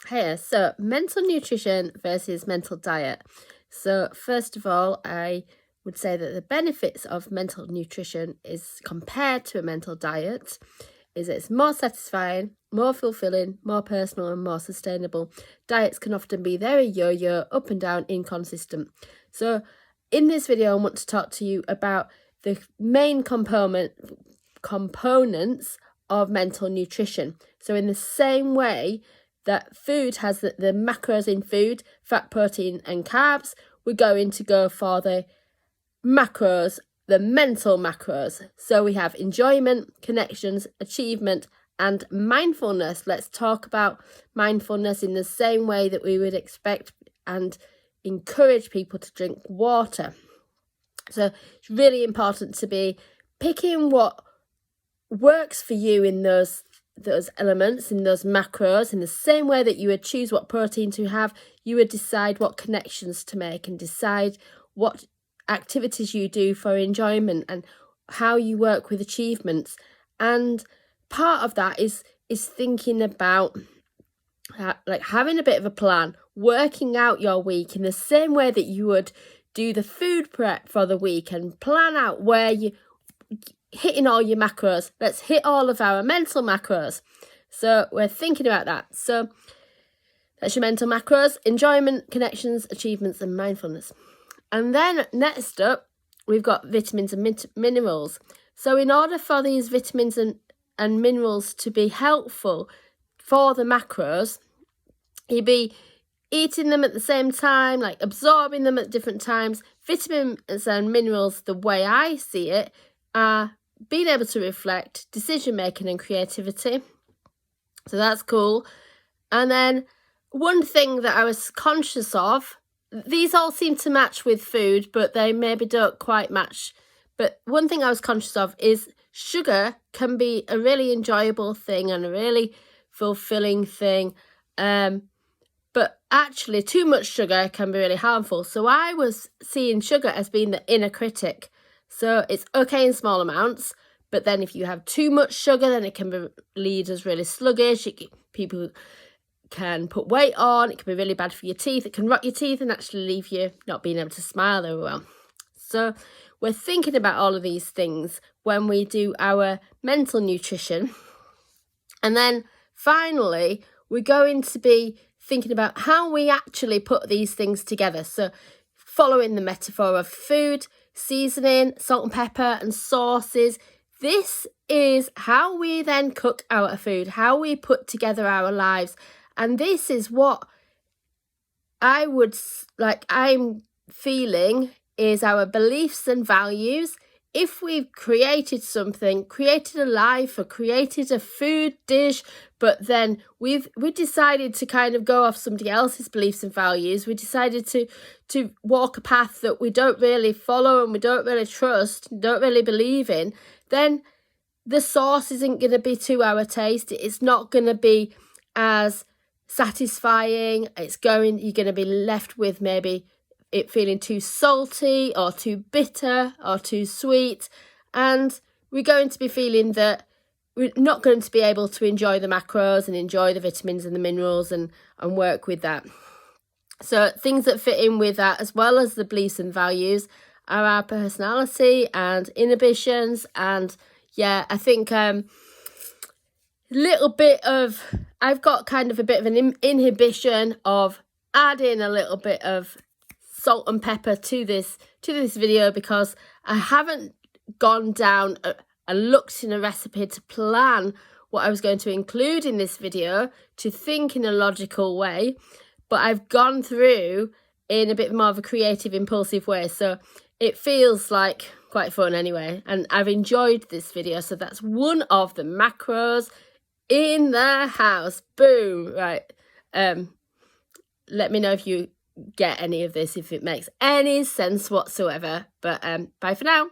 Hey, so mental nutrition versus mental diet. So first of all, I would say that the benefits of mental nutrition is compared to a mental diet is it's more satisfying, more fulfilling, more personal and more sustainable. Diets can often be very yo-yo, up and down, inconsistent. So in this video, I want to talk to you about the main components of mental nutrition. So in the same way that food has the macros in food, fat, protein and carbs, we're going to go for the macros, the mental macros. So we have enjoyment, connections, achievement and mindfulness. Let's talk about mindfulness in the same way that we would expect and encourage people to drink water. So it's really important to be picking what works for you in those elements, in those macros. In the same way that you would choose what protein to have, you would decide what connections to make and decide what activities you do for enjoyment and how you work with achievements. And part of that is thinking about like having a bit of a plan, working out your week in the same way that you would do the food prep for the week and plan out where you hitting all your macros. Let's hit all of our mental macros. So we're thinking about that. So that's your mental macros: enjoyment, connections, achievements and mindfulness. And then next up, we've got vitamins and minerals. So in order for these vitamins and minerals to be helpful for the macros, you'd be eating them at the same time, like absorbing them at different times. Vitamins and minerals, the way I see it, are being able to reflect, decision making and creativity. So that's cool. And then one thing that I was conscious of, these all seem to match with food, but they maybe don't quite match. But one thing I was conscious of is sugar can be a really enjoyable thing and a really fulfilling thing. But actually too much sugar can be really harmful. So I was seeing sugar as being the inner critic. So it's okay in small amounts, but then if you have too much sugar, then it can lead us really sluggish. People can put weight on. It can be really bad for your teeth. It can rot your teeth and actually leave you not being able to smile very well. So we're thinking about all of these things when we do our mental nutrition. And then finally, we're going to be thinking about how we actually put these things together. So following the metaphor of food, seasoning, salt and pepper and sauces, this is how we then cook our food, how we put together our lives. And this is what I'm feeling is our beliefs and values. If we've created something, created a life or created a food dish, but then we decided to kind of go off somebody else's beliefs and values, we decided to walk a path that we don't really follow and we don't really trust, don't really believe in, then the sauce isn't going to be to our taste. It's not going to be as satisfying. You're going to be left with maybe it feeling too salty or too bitter or too sweet, and we're going to be feeling that we're not going to be able to enjoy the macros and enjoy the vitamins and the minerals and work with that. So things that fit in with that, as well as the beliefs and values, are our personality and inhibitions. And yeah, I think I've got kind of a bit of an inhibition of adding a little bit of salt and pepper to this video, because I haven't gone down and looked in a recipe to plan what I was going to include in this video, to think in a logical way, but I've gone through in a bit more of a creative, impulsive way. So it feels like quite fun anyway, and I've enjoyed this video. So that's one of the macros in the house. Boom. Right. Let me know if you get any of this, if it makes any sense whatsoever. But bye for now.